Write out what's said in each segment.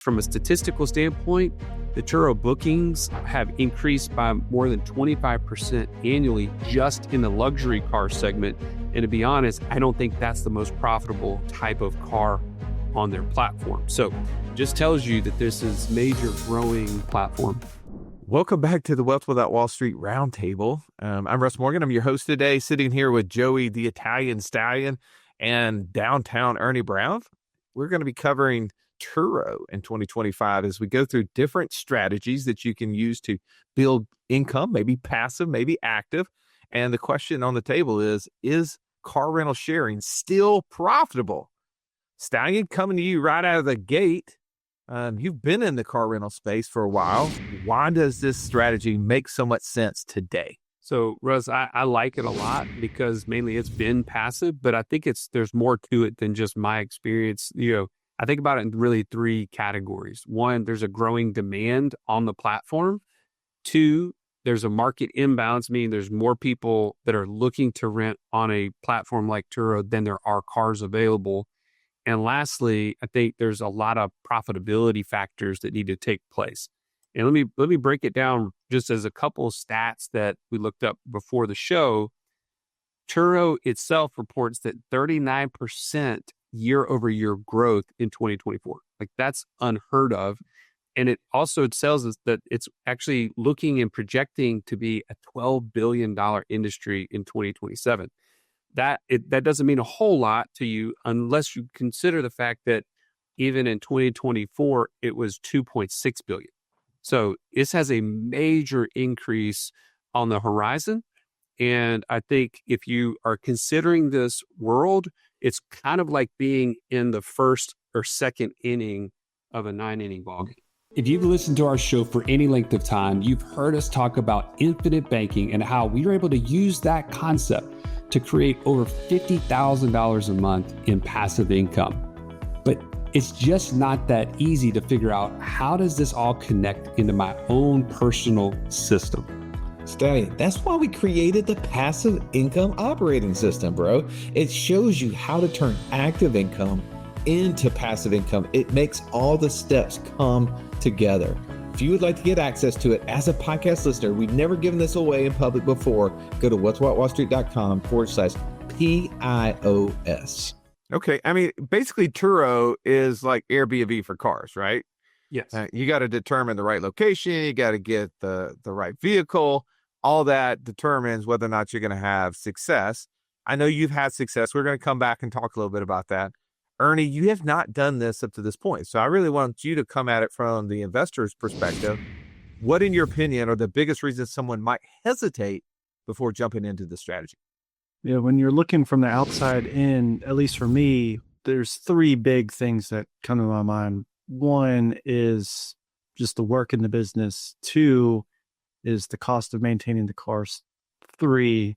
From a statistical standpoint, the Turo bookings have increased by more than 25% annually just in the luxury car segment. And to be honest, I don't think that's the most profitable type of car on their platform. So just tells you that this is major growing platform. Welcome back to the Wealth Without Wall Street Roundtable. I'm Russ Morgan. I'm your host today, sitting here with Joey, the Italian Stallion, and downtown Ernie Brown. We're going to be covering Turo in 2025 as we go through different strategies that you can use to build income, maybe passive, maybe active. And the question on the table is car rental sharing still profitable? Stallion, coming to you right out of the gate. You've been in the car rental space for a while. Why does this strategy make so much sense today? So, Russ, I like it a lot because mainly it's been passive, but I think there's more to it than just my experience. I think about it in really three categories. One, there's a growing demand on the platform. Two, there's a market imbalance, meaning there's more people that are looking to rent on a platform like Turo than there are cars available. And lastly, I think there's a lot of profitability factors that need to take place. And let me break it down just as a couple of stats that we looked up before the show. Turo itself reports that 39% year-over-year growth in 2024. Like, that's unheard of. And it also tells us that it's actually looking and projecting to be a $12 billion industry in 2027. That doesn't mean a whole lot to you unless you consider the fact that even in 2024, it was 2.6 billion. So this has a major increase on the horizon. And I think if you are considering this world, it's kind of like being in the first or second inning of a 9-inning ballgame. If you've listened to our show for any length of time, you've heard us talk about infinite banking and how we were able to use that concept to create over $50,000 a month in passive income. But it's just not that easy to figure out, how does this all connect into my own personal system? Stallion, that's why we created the passive income operating system, bro. It shows you how to turn active income into passive income. It makes all the steps come together. If you would like to get access to it as a podcast listener, we've never given this away in public before. Go to wealthwithoutwallstreet.com/PIOS. Okay. I mean, basically Turo is like Airbnb for cars, right? Yes. You got to determine the right location. You got to get the right vehicle. All that determines whether or not you're going to have success. I know you've had success. We're going to come back and talk a little bit about that. Ernie, you have not done this up to this point. So I really want you to come at it from the investor's perspective. What, in your opinion, are the biggest reasons someone might hesitate before jumping into the strategy? Yeah, when you're looking from the outside in, at least for me, there's three big things that come to my mind. One is just the work in the business. Two is the cost of maintaining the cars. Three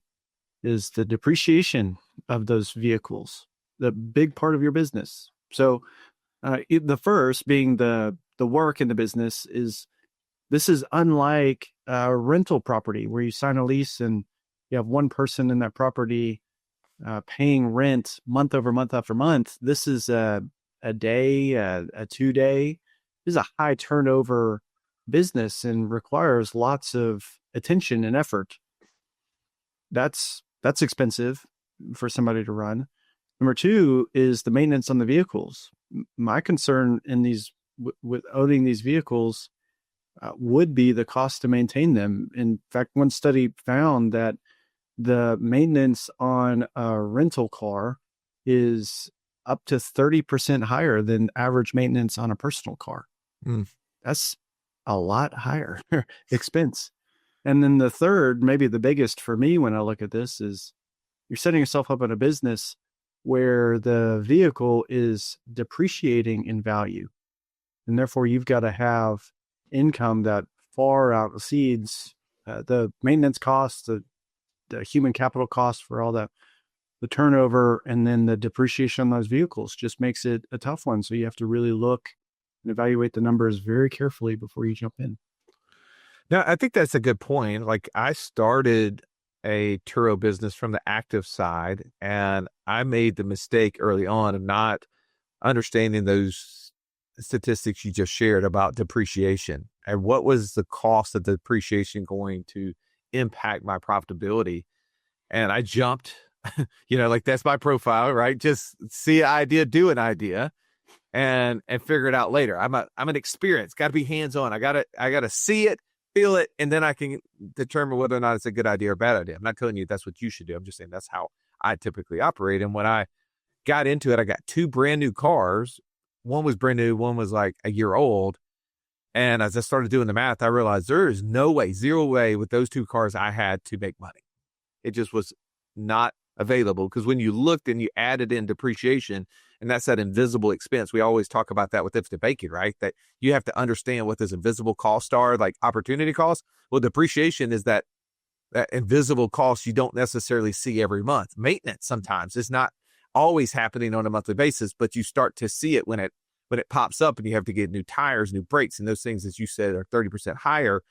is the depreciation of those vehicles, the big part of your business. So the first being the work in the business this is unlike a rental property where you sign a lease and you have one person in that property paying rent month over month after month. This is a day, a 2-day. This is a high turnover business and requires lots of attention and effort. That's expensive for somebody to run. Number two is the maintenance on the vehicles. My concern in with owning these vehicles would be the cost to maintain them. In fact, one study found that the maintenance on a rental car is up to 30% higher than average maintenance on a personal car. That's a lot higher expense. And then the third, maybe the biggest for me when I look at this, is you're setting yourself up in a business where the vehicle is depreciating in value. And therefore you've got to have income that far exceeds the maintenance costs, the human capital costs for all that, the turnover, and then the depreciation on those vehicles just makes it a tough one. So you have to really look and evaluate the numbers very carefully before you jump in. Now, I think that's a good point. Like, I started a Turo business from the active side, and I made the mistake early on of not understanding those statistics you just shared about depreciation and what was the cost of the depreciation going to impact my profitability. And I jumped, like that's my profile, right? Just see an idea, do an idea and figure it out later. I'm an experience, got to be hands-on. I gotta see it, feel it, and then I can determine whether or not it's a good idea or a bad idea. I'm not telling you that's what you should do. I'm just saying that's how I typically operate. And when I got into it, I got 2 brand new cars. One was brand new, one was like a year old. And as I started doing the math, I realized there is no way, zero way with those 2 cars I had to make money. It just was not available because when you looked and you added in depreciation, and that's that invisible expense. We always talk about that with If to Bake It, right? That you have to understand what those invisible costs are, like opportunity costs. Well, depreciation is that invisible cost you don't necessarily see every month. Maintenance sometimes is not always happening on a monthly basis, but you start to see it when it pops up and you have to get new tires, new brakes, and those things, as you said, are 30% higher.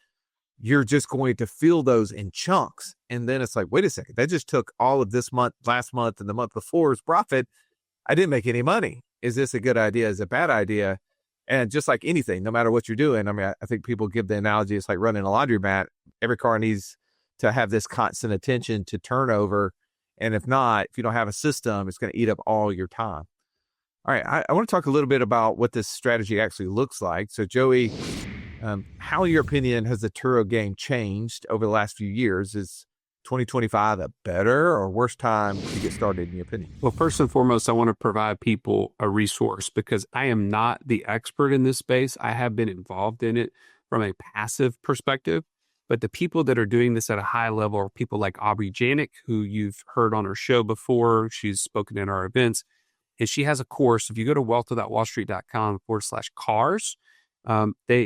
You're just going to feel those in chunks. And then it's like, wait a second, that just took all of this month, last month, and the month before's profit. I didn't make any money. Is this a good idea? Is it a bad idea? And just like anything, no matter what you're doing, I mean, I think people give the analogy, it's like running a laundromat. Every car needs to have this constant attention to turnover. And if not, if you don't have a system, it's going to eat up all your time. All right. I want to talk a little bit about what this strategy actually looks like. So Joey, how in your opinion has the Turo game changed over the last few years? Is 2025 a better or worse time to get started in your opinion? Well, first and foremost, I want to provide people a resource because I am not the expert in this space. I have been involved in it from a passive perspective, but the people that are doing this at a high level are people like Aubrey Janik, who you've heard on her show before. She's spoken in our events, and she has a course. If you go to wealth.wallstreet.com/cars,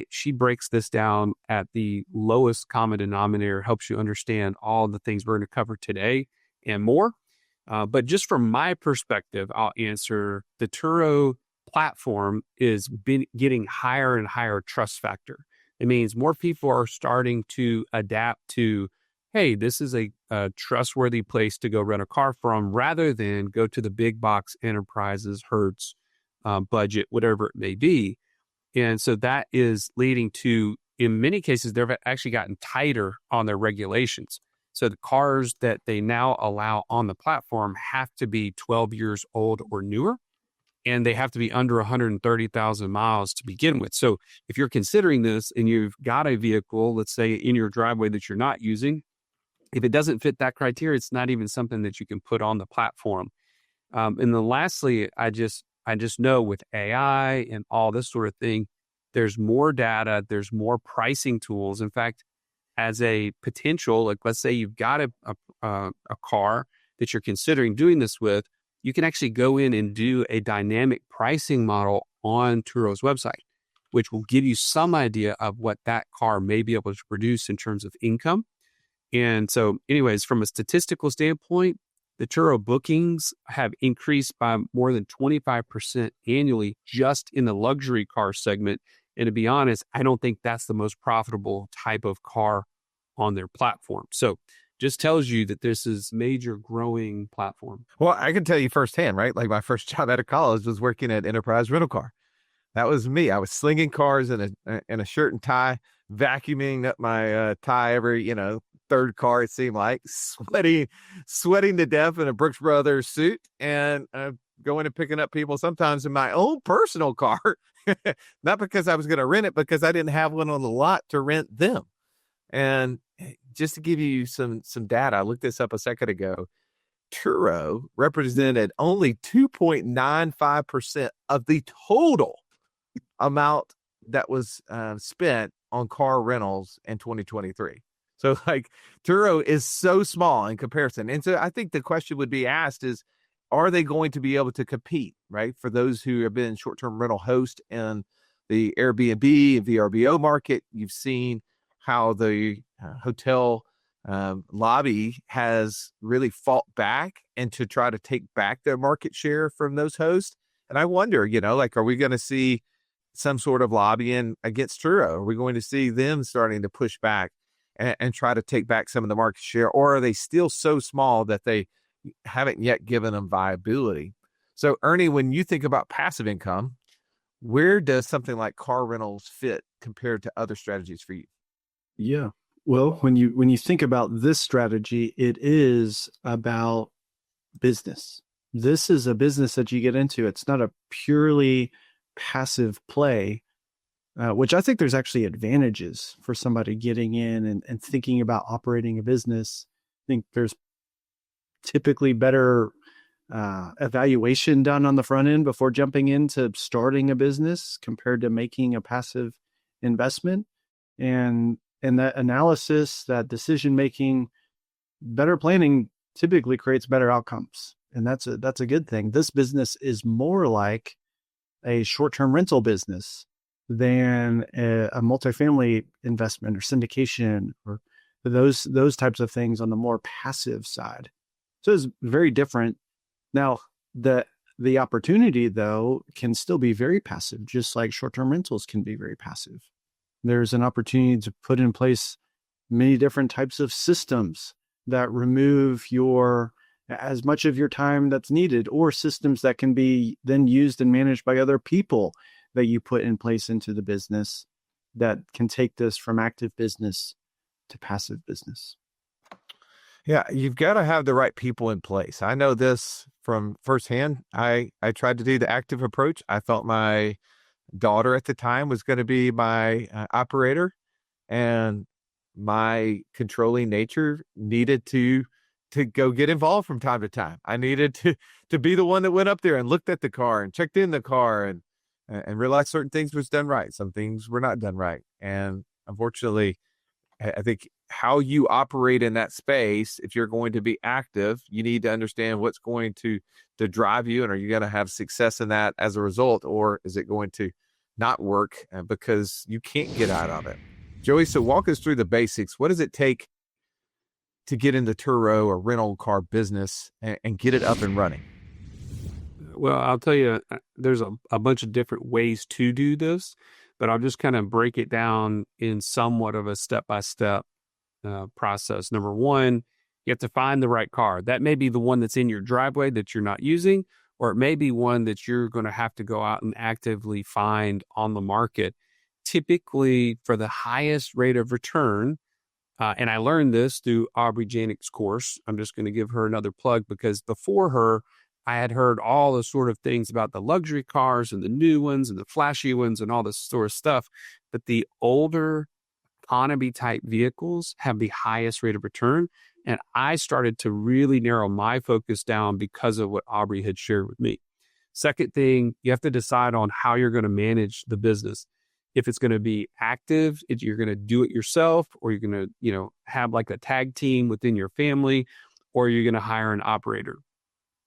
she breaks this down at the lowest common denominator, helps you understand all the things we're going to cover today and more. But just from my perspective, I'll answer the Turo platform is getting higher and higher trust factor. It means more people are starting to adapt to, hey, this is a trustworthy place to go rent a car from rather than go to the big box enterprises, Hertz, budget, whatever it may be. And so that is leading to, in many cases, they've actually gotten tighter on their regulations. So the cars that they now allow on the platform have to be 12 years old or newer, and they have to be under 130,000 miles to begin with. So if you're considering this and you've got a vehicle, let's say in your driveway that you're not using, if it doesn't fit that criteria, it's not even something that you can put on the platform. And then lastly, I just know with AI and all this sort of thing, there's more data, there's more pricing tools. In fact, as a potential, like let's say you've got a car that you're considering doing this with, you can actually go in and do a dynamic pricing model on Turo's website, which will give you some idea of what that car may be able to produce in terms of income. And so anyways, from a statistical standpoint, the Turo bookings have increased by more than 25% annually just in the luxury car segment. And to be honest, I don't think that's the most profitable type of car on their platform. So just tells you that this is major growing platform. Well, I can tell you firsthand, right? Like my first job out of college was working at Enterprise Rental Car. That was me. I was slinging cars in a shirt and tie, vacuuming up my tie every, third car, it seemed like, sweating to death in a Brooks Brothers suit and going and picking up people sometimes in my own personal car, not because I was going to rent it, because I didn't have one on the lot to rent them. And just to give you some data, I looked this up a second ago. Turo represented only 2.95% of the total amount that was spent on car rentals in 2023. So like Turo is so small in comparison. And so I think the question would be asked is, are they going to be able to compete, right? For those who have been short-term rental hosts in the Airbnb and VRBO market, you've seen how the hotel lobby has really fought back and to try to take back their market share from those hosts. And I wonder, are we going to see some sort of lobbying against Turo? Are we going to see them starting to push back and try to take back some of the market share? Or are they still so small that they haven't yet given them viability? So Ernie, when you think about passive income, Where does something like car rentals fit compared to other strategies for you? Yeah. Well, when you think about this strategy, it is about business. This is a business that you get into. It's not a purely passive play, which I think there's actually advantages for somebody getting in and thinking about operating a business. I think there's typically better evaluation done on the front end before jumping into starting a business compared to making a passive investment. And that analysis, that decision making, better planning typically creates better outcomes. And that's a good thing. This business is more like a short-term rental business than a multifamily investment or syndication or those types of things on the more passive side. So it's very different. Now, the opportunity, though, can still be very passive, just like short-term rentals can be very passive. There's an opportunity to put in place many different types of systems that remove as much of your time that's needed, or systems that can be then used and managed by other people that you put in place into the business that can take this from active business to passive business. Yeah, you've got to have the right people in place. I know this from firsthand. I tried to do the active approach. I felt my daughter at the time was going to be my operator, and my controlling nature needed to go get involved from time to time. I needed to be the one that went up there and looked at the car and checked in the car and realized certain things was done right. Some things were not done right. And unfortunately, I think how you operate in that space, if you're going to be active, you need to understand what's going to drive you. And are you going to have success in that as a result, or is it going to not work because you can't get out of it? Joey, so walk us through the basics. What does it take to get into Turo or rental car business and get it up and running? Well, I'll tell you, there's a bunch of different ways to do this, but I'll just kind of break it down in somewhat of a step-by-step process. Number one, you have to find the right car. That may be the one that's in your driveway that you're not using, or it may be one that you're going to have to go out and actively find on the market. Typically, for the highest rate of return, and I learned this through Aubrey Janik's course. I'm just going to give her another plug because before her, I had heard all the sort of things about the luxury cars and the new ones and the flashy ones and all this sort of stuff. But the older economy type vehicles have the highest rate of return. And I started to really narrow my focus down because of what Aubrey had shared with me. Second thing, you have to decide on how you're going to manage the business. If it's going to be active, if you're going to do it yourself, or you're going to, have like a tag team within your family, or you're going to hire an operator.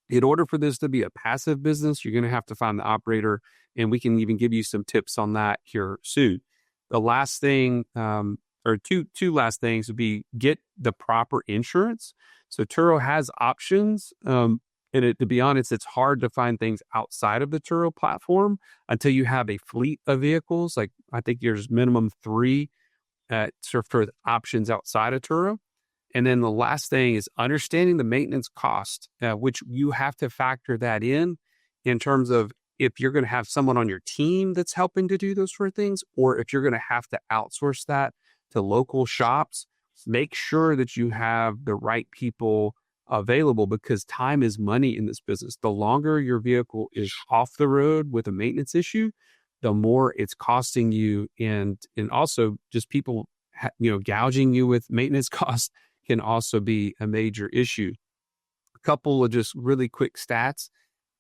In order for this to be a passive business, you're going to have to find the operator, and we can even give you some tips on that here soon. The last thing, or two last things would be get the proper insurance. So Turo has options. And to be honest, it's hard to find things outside of the Turo platform until you have a fleet of vehicles. Like I think there's minimum 3 for options outside of Turo. And then the last thing is understanding the maintenance cost, which you have to factor that in terms of if you're going to have someone on your team that's helping to do those sort of things, or if you're going to have to outsource that to local shops. Make sure that you have the right people available, because time is money in this business. The longer your vehicle is off the road with a maintenance issue, the more it's costing you. And also just people, gouging you with maintenance costs can also be a major issue. A couple of just really quick stats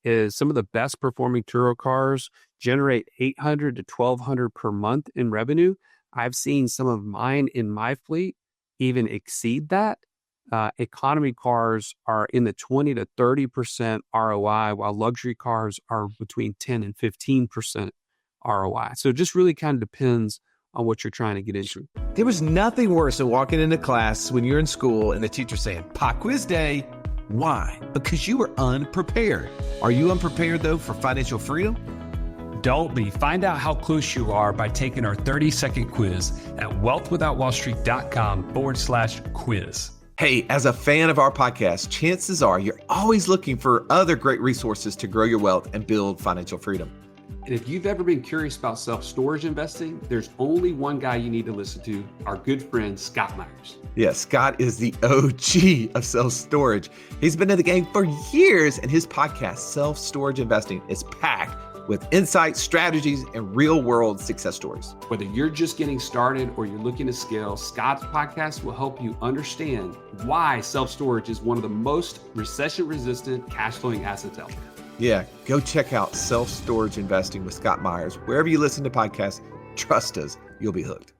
is some of the best performing Turo cars generate $800 to $1,200 per month in revenue. I've seen some of mine in my fleet even exceed that. Economy cars are in the 20 to 30% ROI, while luxury cars are between 10 and 15% ROI. So it just really kind of depends on what you're trying to get into. There was nothing worse than walking into class when you're in school and the teacher saying, "Pop quiz day." Why? Because you were unprepared. Are you unprepared, though, for financial freedom? Don't be. Find out how close you are by taking our 30-second quiz at wealthwithoutwallstreet.com/quiz. Hey, as a fan of our podcast, chances are you're always looking for other great resources to grow your wealth and build financial freedom. And if you've ever been curious about self-storage investing, there's only one guy you need to listen to, our good friend, Scott Myers. Yeah, Scott is the OG of self-storage. He's been in the game for years, and his podcast, Self-Storage Investing, is packed with insights, strategies, and real-world success stories. Whether you're just getting started or you're looking to scale, Scott's podcast will help you understand why self-storage is one of the most recession-resistant cash-flowing assets out there. Yeah, go check out Self-Storage Investing with Scott Myers. Wherever you listen to podcasts, trust us, you'll be hooked.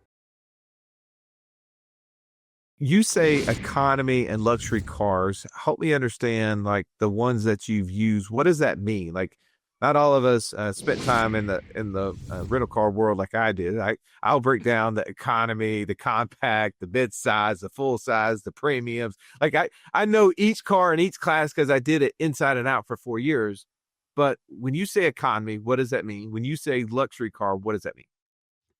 You say economy and luxury cars. Help me understand, like, the ones that you've used. What does that mean? Like, not all of us spent time in the rental car world like I did. I'll break down the economy, the compact, the mid size, the full size, the premiums. Like I know each car in each class because I did it inside and out for 4 years. But when you say economy, what does that mean? When you say luxury car, what does that mean?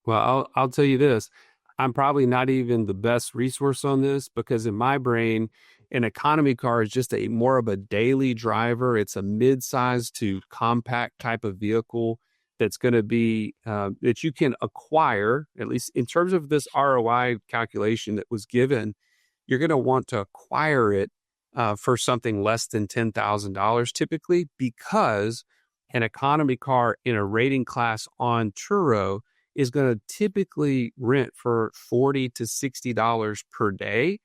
Well, I'll tell you this. I'm probably not even the best resource on this because in my brain, an economy car is just a more of a daily driver. It's a mid-size to compact type of vehicle that's going to be that you can acquire, at least in terms of this ROI calculation that was given. You're going to want to acquire it for something less than $10,000 typically, because an economy car in a rating class on Turo is going to typically rent for $40 to $60 per day.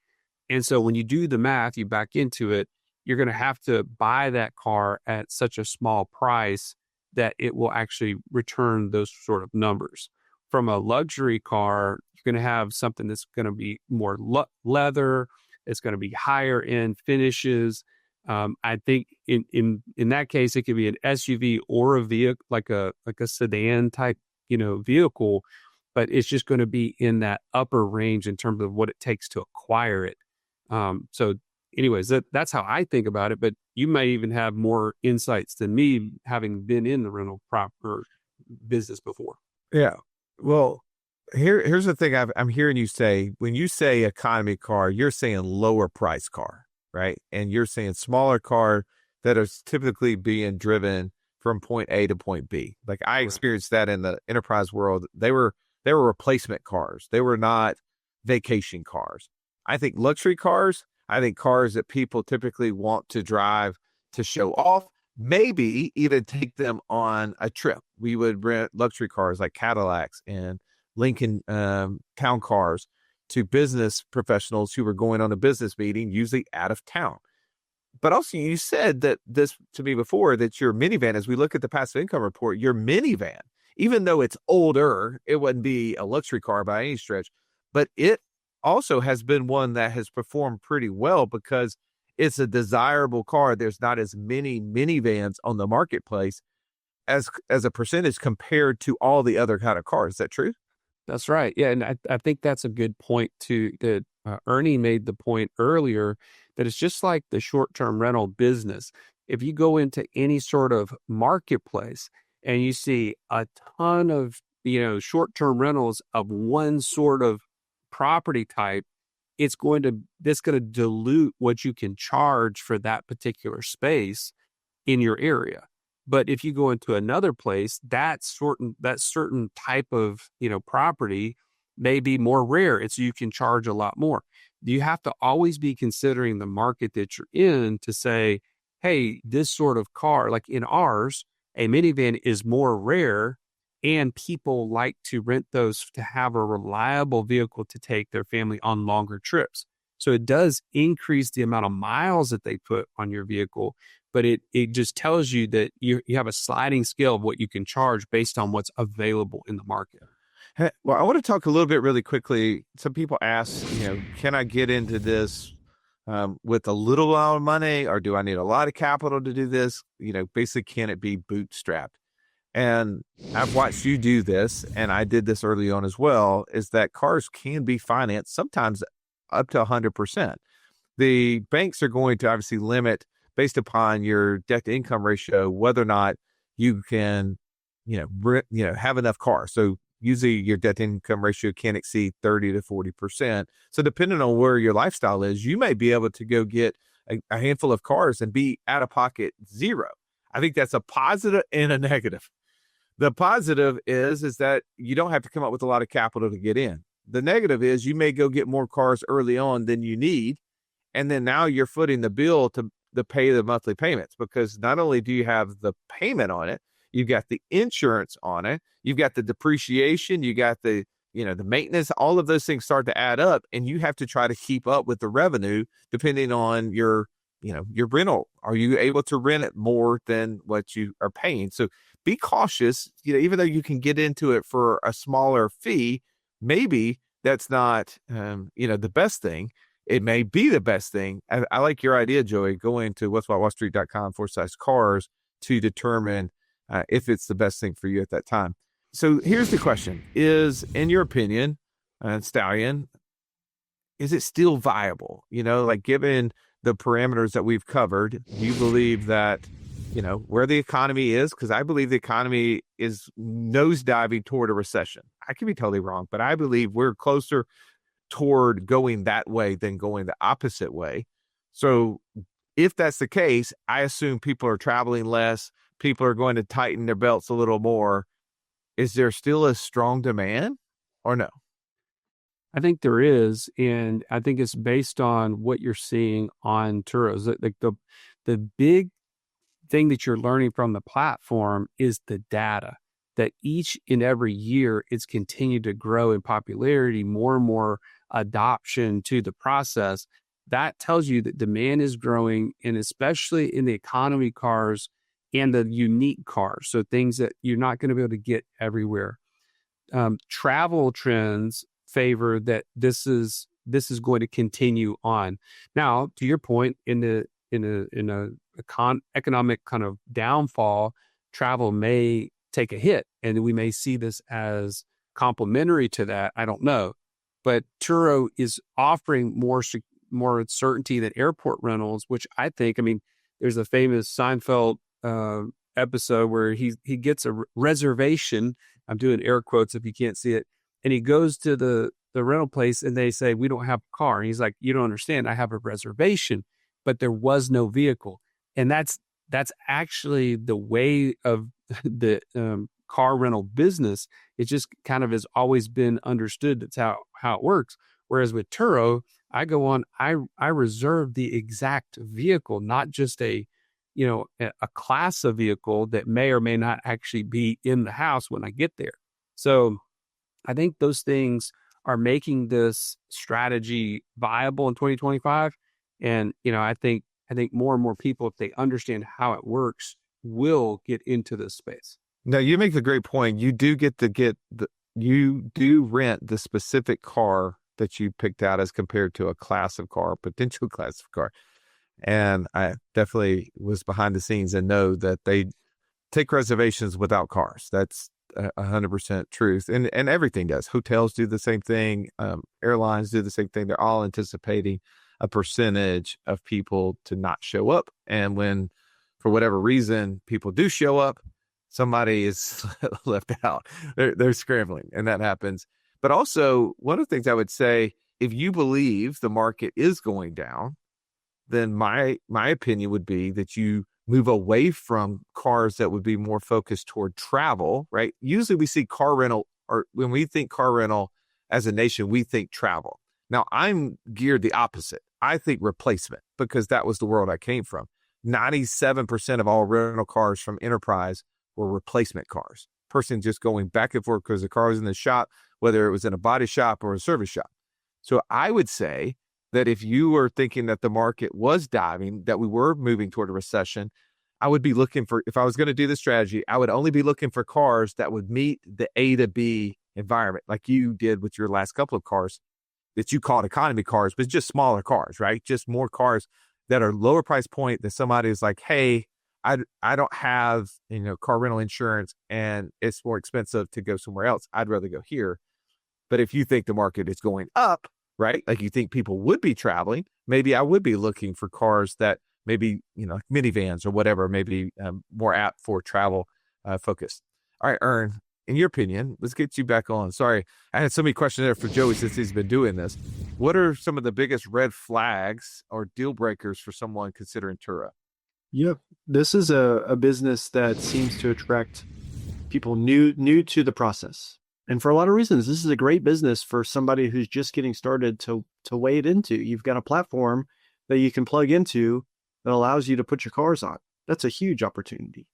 And so when you do the math, you back into it, you're going to have to buy that car at such a small price that it will actually return those sort of numbers. From a luxury car, you're going to have something that's going to be more leather. It's going to be higher end finishes. I think in that case, it could be an SUV or a vehicle like a sedan type, vehicle, but it's just going to be in that upper range in terms of what it takes to acquire it. So anyways, that's how I think about it, but you may even have more insights than me having been in the rental proper business before. Yeah. Well, here's the thing I'm hearing you say. When you say economy car, you're saying lower price car, right? And you're saying smaller car that is typically being driven from point A to point B. Like I experienced that in the enterprise world. They were replacement cars. They were not vacation cars. I think luxury cars, I think cars that people typically want to drive to show off, maybe even take them on a trip. We would rent luxury cars like Cadillacs and Lincoln town cars to business professionals who were going on a business meeting, usually out of town. But also you said that this to me before, that your minivan, as we look at the passive income report, your minivan, even though it's older, it wouldn't be a luxury car by any stretch, but it also has been one that has performed pretty well because it's a desirable car. There's not as many minivans on the marketplace as a percentage compared to all the other kind of cars. Is that true? That's right. Yeah. And I think that's a good point too, that Ernie made the point earlier that it's just like the short-term rental business. If you go into any sort of marketplace and you see a ton of, short-term rentals of one sort of property type, that's going to dilute what you can charge for that particular space in your area. But if you go into another place, that certain type of, property may be more rare. And so you can charge a lot more. You have to always be considering the market that you're in to say, hey, this sort of car, like in ours, a minivan is more rare, and people like to rent those to have a reliable vehicle to take their family on longer trips. So it does increase the amount of miles that they put on your vehicle, but it just tells you that you have a sliding scale of what you can charge based on what's available in the market. Well, I want to talk a little bit really quickly. Some people ask, can I get into this with a little amount of money, or do I need a lot of capital to do this? Basically, can it be bootstrapped? And I've watched you do this, and I did this early on as well, is that cars can be financed sometimes up to 100%. The banks are going to obviously limit based upon your debt to income ratio, whether or not you can, have enough cars. So usually your debt to income ratio can't exceed 30 to 40%. So depending on where your lifestyle is, you may be able to go get a handful of cars and be out of pocket zero. I think that's a positive and a negative. The positive is that you don't have to come up with a lot of capital to get in. The negative is you may go get more cars early on than you need. And then now you're footing the bill to pay the monthly payments, because not only do you have the payment on it, you've got the insurance on it, you've got the depreciation, you got the maintenance, all of those things start to add up, and you have to try to keep up with the revenue depending on your rental. Are you able to rent it more than what you are paying? So be cautious, even though you can get into it for a smaller fee, maybe that's not, the best thing. It may be the best thing. I like your idea, Joey, going to what'swhatwallstreet.com/cars to determine if it's the best thing for you at that time. So here's the question: is, in your opinion, Stallion, is it still viable? Like, given the parameters that we've covered, do you believe that, where the economy is? Because I believe the economy is nosediving toward a recession. I could be totally wrong, but I believe we're closer toward going that way than going the opposite way. So if that's the case, I assume people are traveling less. People are going to tighten their belts a little more. Is there still a strong demand or no? I think there is, and I think it's based on what you're seeing on Turo's. Like the big thing that you're learning from the platform is the data, that each and every year it's continued to grow in popularity, more and more adoption to the process. That tells you that demand is growing, and especially in the economy cars and the unique cars. So things that you're not going to be able to get everywhere. Travel trends favor that this is going to continue on. Now, to your point, in a economic kind of downfall, travel may take a hit, and we may see this as complementary to that. I don't know, but Turo is offering more certainty than airport rentals, which I think. I mean, there's a famous Seinfeld episode where he gets a reservation. I'm doing air quotes if you can't see it, and he goes to the rental place, and they say, "We don't have a car." And he's like, "You don't understand. I have a reservation, but there was no vehicle." And that's actually the way of the car rental business. It just kind of has always been understood. That's how it works. Whereas with Turo, I go on, I reserve the exact vehicle, not just a class of vehicle that may or may not actually be in the house when I get there. So I think those things are making this strategy viable in 2025. And, I think more and more people, if they understand how it works, will get into this space. Now, you make a great point. You do you do rent the specific car that you picked out as compared to a class of car, potential class of car. And I definitely was behind the scenes and know that they take reservations without cars. That's 100% truth. And everything does. Hotels do the same thing. Airlines do the same thing. They're all anticipating a percentage of people to not show up. And when, for whatever reason, people do show up, somebody is left out. They're scrambling, and that happens. But also, one of the things I would say, if you believe the market is going down, then my opinion would be that you move away from cars that would be more focused toward travel, right? Usually we see car rental, or when we think car rental as a nation, we think travel. Now, I'm geared the opposite. I think replacement, because that was the world I came from. 97% of all rental cars from Enterprise were replacement cars. Person just going back and forth because the car was in the shop, whether it was in a body shop or a service shop. So I would say that if you were thinking that the market was diving, that we were moving toward a recession, I would be looking for, if I was going to do this strategy, I would only be looking for cars that would meet the A to B environment, like you did with your last couple of cars that you called economy cars, but just smaller cars, right? Just more cars that are lower price point that somebody is like, hey, I don't have, car rental insurance and it's more expensive to go somewhere else. I'd rather go here. But if you think the market is going up, right? Like you think people would be traveling, maybe I would be looking for cars that maybe, minivans or whatever, maybe more apt for travel focused. All right, Ern, in your opinion, let's get you back on. Sorry, I had so many questions there for Joey since he's been doing this. What are some of the biggest red flags or deal breakers for someone considering Turo? Yep. This is a business that seems to attract people new to the process. And for a lot of reasons, this is a great business for somebody who's just getting started to wade into. You've got a platform that you can plug into that allows you to put your cars on. That's a huge opportunity.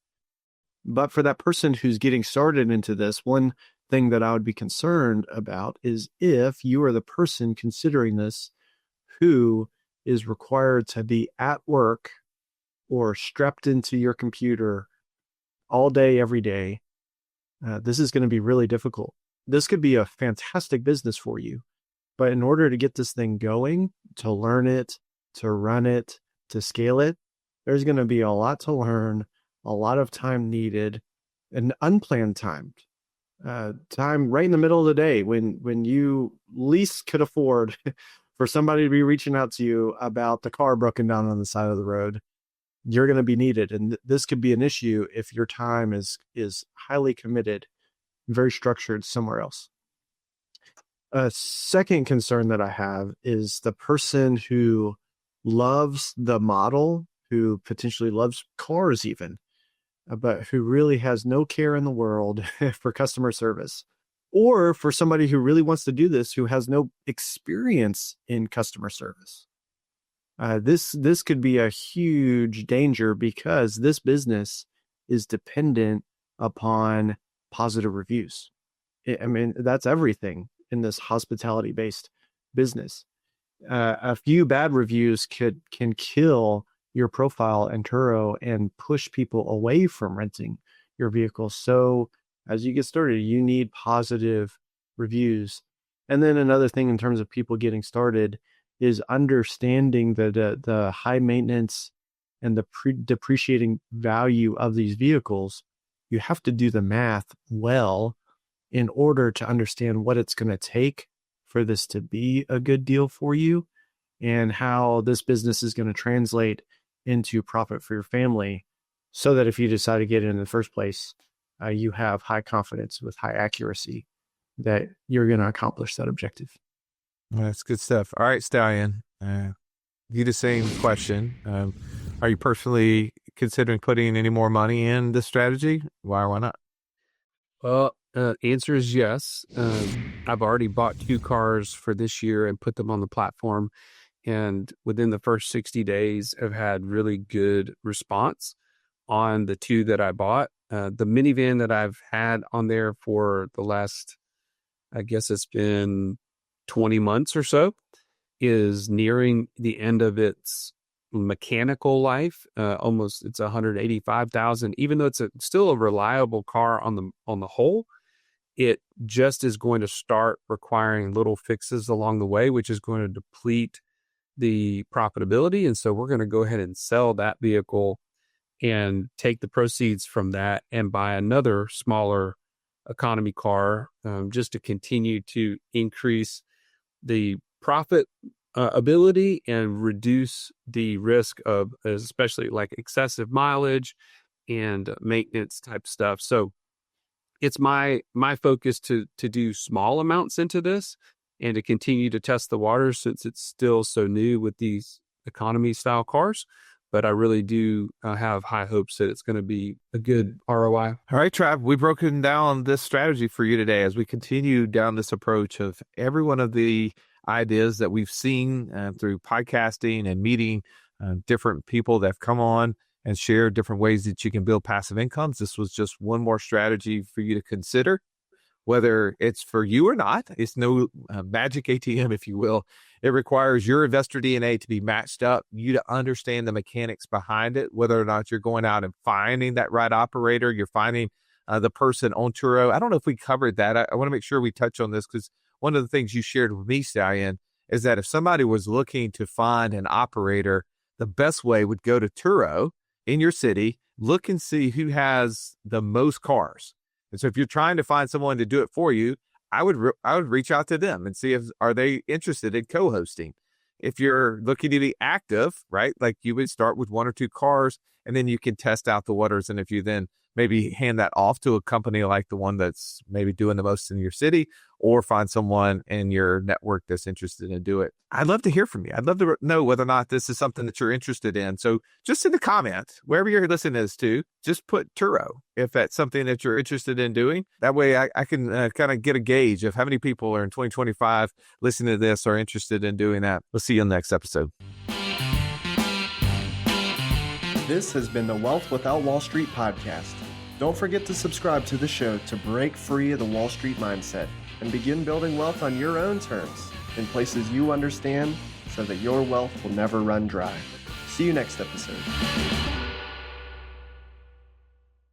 But for that person who's getting started into this, one thing that I would be concerned about is if you are the person considering this who is required to be at work or strapped into your computer all day, every day, this is going to be really difficult. This could be a fantastic business for you, but in order to get this thing going, to learn it, to run it, to scale it, there's going to be a lot to learn, a lot of time needed, and unplanned time right in the middle of the day when you least could afford for somebody to be reaching out to you about the car broken down on the side of the road. You're going to be needed. And this could be an issue if your time is highly committed, very structured somewhere else. A second concern that I have is the person who loves the model, who potentially loves cars even, but who really has no care in the world for customer service, or for somebody who really wants to do this, who has no experience in customer service. This could be a huge danger because this business is dependent upon positive reviews. I mean, that's everything in this hospitality-based business. A few bad reviews can kill your profile in Turo and push people away from renting your vehicle. So as you get started, you need positive reviews. And then another thing in terms of people getting started is understanding the high maintenance and the depreciating value of these vehicles. You have to do the math well in order to understand what it's going to take for this to be a good deal for you and how this business is going to translate into profit for your family, so that if you decide to get in the first place, you have high confidence with high accuracy that you're going to accomplish that objective. That's good stuff. All right, Stallion, you the same question. Are you personally considering putting any more money in this strategy? Why or why not? Well, answer is yes. I've already bought 2 cars for this year and put them on the platform. And within the first 60 days, I've had really good response on the 2 that I bought. The minivan that I've had on there for the last, I guess it's been 20 months or so, is nearing the end of its mechanical life. Almost, it's 185,000. Even though it's still a reliable car on the whole, it just is going to start requiring little fixes along the way, which is going to deplete the profitability. And so we're going to go ahead and sell that vehicle and take the proceeds from that and buy another smaller economy car, just to continue to increase the profit ability and reduce the risk of especially like excessive mileage and maintenance type stuff. So it's my focus to do small amounts into this and to continue to test the waters since it's still so new with these economy style cars. But I really do have high hopes that it's going to be a good ROI. All right, Trav, we've broken down this strategy for you today as we continue down this approach of every one of the ideas that we've seen through podcasting and meeting different people that have come on and share different ways that you can build passive incomes. This was just one more strategy for you to consider, whether it's for you or not. It's no magic ATM, if you will. It requires your investor DNA to be matched up, you to understand the mechanics behind it, whether or not you're going out and finding that right operator, you're finding the person on Turo. I don't know if we covered that. I want to make sure we touch on this because one of the things you shared with me, Stallion, is that if somebody was looking to find an operator, the best way would go to Turo in your city, look and see who has the most cars. And so if you're trying to find someone to do it for you, I would reach out to them and see if are they interested in co-hosting. If you're looking to be active, right, like you would start with 1 or 2 cars and then you can test out the waters. And if you then maybe hand that off to a company like the one that's maybe doing the most in your city, or find someone in your network that's interested in do it. I'd love to hear from you. I'd love to know whether or not this is something that you're interested in. So just in the comment, wherever you're listening this to, just put Turo if that's something that you're interested in doing. That way I can kind of get a gauge of how many people are in 2025 listening to this are interested in doing that. We'll see you in the next episode. This has been the Wealth Without Wall Street podcast. Don't forget to subscribe to the show to break free of the Wall Street mindset and begin building wealth on your own terms in places you understand so that your wealth will never run dry. See you next episode.